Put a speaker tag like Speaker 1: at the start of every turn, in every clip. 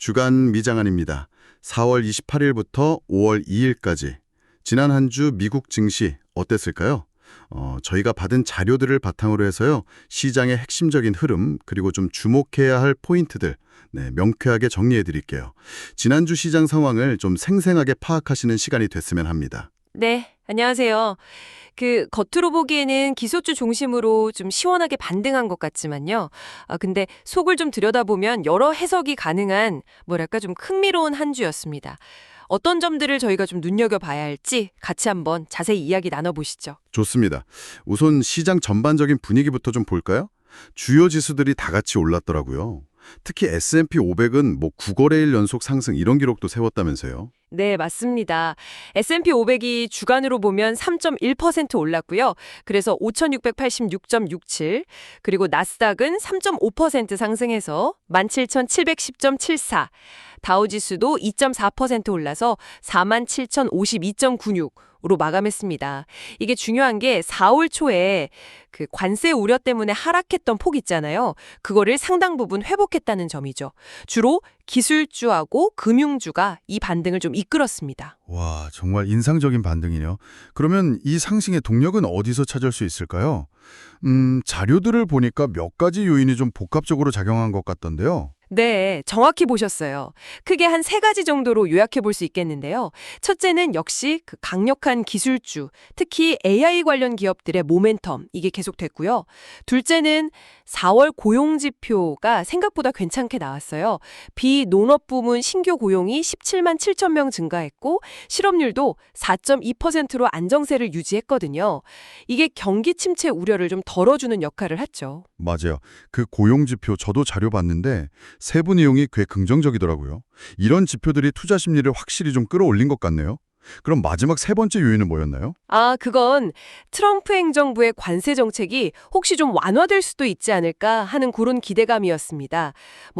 Speaker 1: 주간 미장안입니다. 4월 28일부터 5월 2일까지 지난 한 주 미국 증시 어땠을까요? 저희가 받은 자료들을 바탕으로 해서요. 시장의 핵심적인 흐름 그리고 좀 주목해야 할 포인트들 명쾌하게 정리해 드릴게요. 지난주 시장 상황을 좀 생생하게 파악하시는 시간이 됐으면 합니다.
Speaker 2: 네, 안녕하세요. 겉으로 보기에는 기소주 중심으로 좀 시원하게 반등한 것 같지만요. 근데 속을 좀 들여다보면 여러 해석이 가능한, 좀 흥미로운 한 주였습니다. 어떤 점들을 저희가 좀 눈여겨봐야 할지 같이 한번 자세히 이야기 나눠보시죠.
Speaker 1: 좋습니다. 우선 시장 전반적인 분위기부터 좀 볼까요? 주요 지수들이 다 같이 올랐더라고요. 특히 S&P 500은 9거래일 연속 상승 이런 기록도 세웠다면서요.
Speaker 2: 네, 맞습니다. S&P 500이 주간으로 보면 3.1% 올랐고요. 그래서 5,686.67. 그리고 나스닥은 3.5% 상승해서 17,710.74. 다우지수도 2.4% 올라서 47,052.96으로 마감했습니다. 이게 중요한 게 4월 초에 관세 우려 때문에 하락했던 폭 있잖아요. 그거를 상당 부분 회복했다는 점이죠. 주로 기술주하고 금융주가 이 반등을 좀 이끌었습니다.
Speaker 3: 와, 정말 인상적인 반등이네요. 그러면 이 상승의 동력은 어디서 찾을 수 있을까요? 자료들을 보니까 몇 가지 요인이 좀 복합적으로 작용한 것 같던데요.
Speaker 2: 네, 정확히 보셨어요. 크게 한 세 가지 정도로 요약해 볼 수 있겠는데요. 첫째는 역시 강력한 기술주, 특히 AI 관련 기업들의 모멘텀, 이게 계속됐고요. 둘째는 4월 고용지표가 생각보다 괜찮게 나왔어요. 비논업 부문 신규 고용이 17만 7천 명 증가했고 실업률도 4.2%로 안정세를 유지했거든요. 이게 경기 침체 우려를 좀 덜어주는 역할을 했죠.
Speaker 3: 맞아요. 그 고용지표 저도 자료 봤는데 세부 내용이 꽤 긍정적이더라고요. 이런 지표들이 투자 심리를 확실히 좀 끌어올린 것 같네요. 그럼 마지막 세 번째 요인은 뭐였나요?
Speaker 2: 그건 트럼프 행정부의 관세 정책이 혹시 좀 완화될 수도 있지 않을까 하는 그런 기대감이었습니다.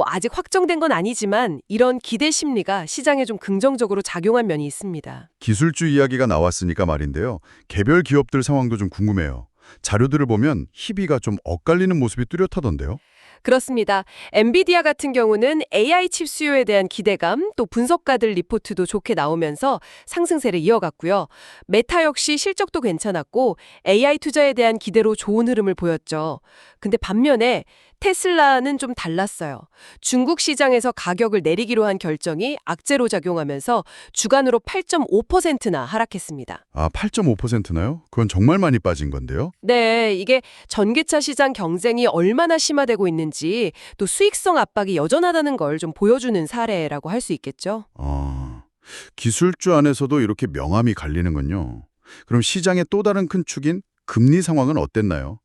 Speaker 2: 아직 확정된 건 아니지만 이런 기대 심리가 시장에 좀 긍정적으로 작용한 면이 있습니다.
Speaker 3: 기술주 이야기가 나왔으니까 말인데요. 개별 기업들 상황도 좀 궁금해요. 자료들을 보면 희비가 좀 엇갈리는 모습이 뚜렷하던데요.
Speaker 2: 그렇습니다. 엔비디아 같은 경우는 AI 칩 수요에 대한 기대감, 또 분석가들 리포트도 좋게 나오면서 상승세를 이어갔고요. 메타 역시 실적도 괜찮았고 AI 투자에 대한 기대로 좋은 흐름을 보였죠. 근데 반면에 테슬라는 좀 달랐어요. 중국 시장에서 가격을 내리기로 한 결정이 악재로 작용하면서 주간으로 8.5%나 하락했습니다.
Speaker 3: 8.5%나요? 그건 정말 많이 빠진 건데요.
Speaker 2: 네, 이게 전기차 시장 경쟁이 얼마나 심화되고 있는지 또 수익성 압박이 여전하다는 걸 좀 보여주는 사례라고 할 수 있겠죠.
Speaker 3: 기술주 안에서도 이렇게 명암이 갈리는군요. 그럼 시장의 또 다른 큰 축인 금리 상황은 어땠나요?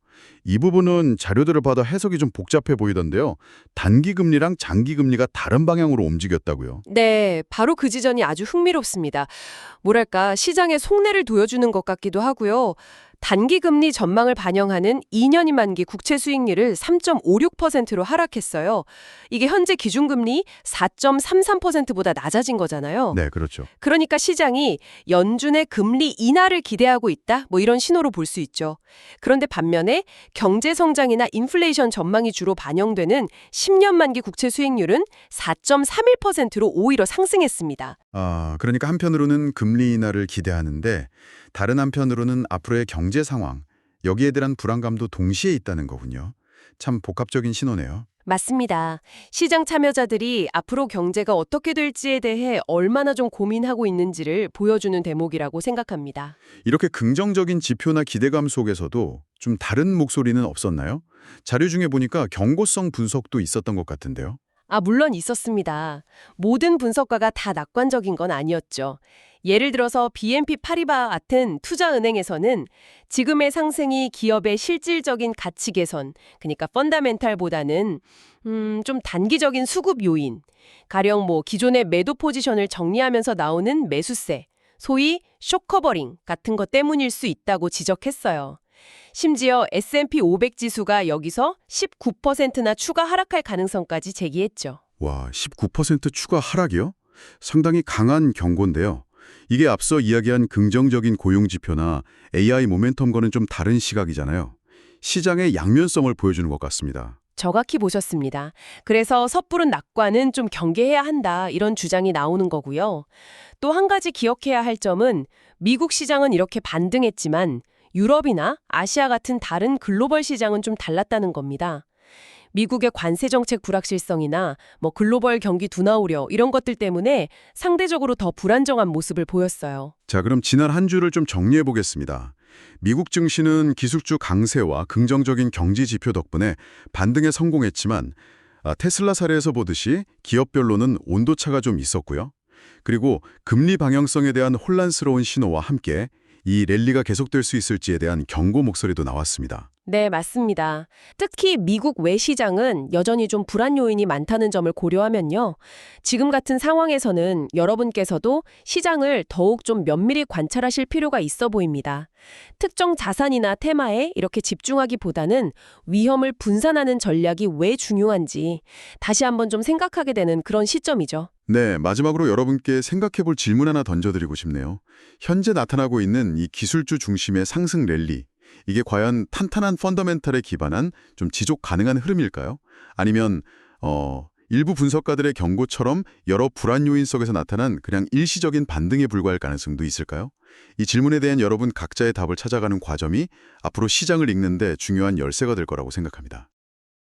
Speaker 3: 이 부분은 자료들을 봐도 해석이 좀 복잡해 보이던데요. 단기 금리랑 장기 금리가 다른 방향으로 움직였다고요.
Speaker 2: 네, 바로 그 지점이 아주 흥미롭습니다. 시장에 속내를 보여주는 것 같기도 하고요. 단기 금리 전망을 반영하는 2년이 만기 국채 수익률을 3.56%로 하락했어요. 이게 현재 기준금리 4.33%보다 낮아진 거잖아요.
Speaker 3: 네, 그렇죠.
Speaker 2: 그러니까 시장이 연준의 금리 인하를 기대하고 있다? 이런 신호로 볼 수 있죠. 그런데 반면에 경제 성장이나 인플레이션 전망이 주로 반영되는 10년 만기 국채 수익률은 4.31%로 오히려 상승했습니다.
Speaker 3: 그러니까 한편으로는 금리 인하를 기대하는데 다른 한편으로는 앞으로의 경제 상황, 여기에 대한 불안감도 동시에 있다는 거군요. 참 복합적인 신호네요.
Speaker 2: 맞습니다. 시장 참여자들이 앞으로 경제가 어떻게 될지에 대해 얼마나 좀 고민하고 있는지를 보여주는 대목이라고 생각합니다.
Speaker 3: 이렇게 긍정적인 지표나 기대감 속에서도 좀 다른 목소리는 없었나요? 자료 중에 보니까 경고성 분석도 있었던 것 같은데요.
Speaker 2: 물론 있었습니다. 모든 분석가가 다 낙관적인 건 아니었죠. 예를 들어서 BNP 파리바 같은 투자은행에서는 지금의 상승이 기업의 실질적인 가치 개선, 그러니까 펀다멘탈보다는 좀 단기적인 수급 요인, 가령 기존의 매도 포지션을 정리하면서 나오는 매수세, 소위 쇼커버링 같은 것 때문일 수 있다고 지적했어요. 심지어 S&P 500 지수가 여기서 19%나 추가 하락할 가능성까지 제기했죠.
Speaker 3: 와, 19% 추가 하락이요? 상당히 강한 경고인데요. 이게 앞서 이야기한 긍정적인 고용지표나 AI 모멘텀과는 좀 다른 시각이잖아요. 시장의 양면성을 보여주는 것 같습니다.
Speaker 2: 정확히 보셨습니다. 그래서 섣부른 낙관은 좀 경계해야 한다 이런 주장이 나오는 거고요. 또 한 가지 기억해야 할 점은 미국 시장은 이렇게 반등했지만 유럽이나 아시아 같은 다른 글로벌 시장은 좀 달랐다는 겁니다. 미국의 관세 정책 불확실성이나 글로벌 경기 둔화 우려 이런 것들 때문에 상대적으로 더 불안정한 모습을 보였어요.
Speaker 3: 자, 그럼 지난 한 주를 좀 정리해 보겠습니다. 미국 증시는 기술주 강세와 긍정적인 경제 지표 덕분에 반등에 성공했지만 테슬라 사례에서 보듯이 기업별로는 온도차가 좀 있었고요. 그리고 금리 방향성에 대한 혼란스러운 신호와 함께 이 랠리가 계속될 수 있을지에 대한 경고 목소리도 나왔습니다.
Speaker 2: 네, 맞습니다. 특히 미국 외 시장은 여전히 좀 불안 요인이 많다는 점을 고려하면요. 지금 같은 상황에서는 여러분께서도 시장을 더욱 좀 면밀히 관찰하실 필요가 있어 보입니다. 특정 자산이나 테마에 이렇게 집중하기보다는 위험을 분산하는 전략이 왜 중요한지 다시 한번 좀 생각하게 되는 그런 시점이죠.
Speaker 3: 네, 마지막으로 여러분께 생각해 볼 질문 하나 던져드리고 싶네요. 현재 나타나고 있는 이 기술주 중심의 상승 랠리, 이게 과연 탄탄한 펀더멘털에 기반한 좀 지속 가능한 흐름일까요? 아니면 일부 분석가들의 경고처럼 여러 불안 요인 속에서 나타난 그냥 일시적인 반등에 불과할 가능성도 있을까요? 이 질문에 대한 여러분 각자의 답을 찾아가는 과정이 앞으로 시장을 읽는 데 중요한 열쇠가 될 거라고 생각합니다.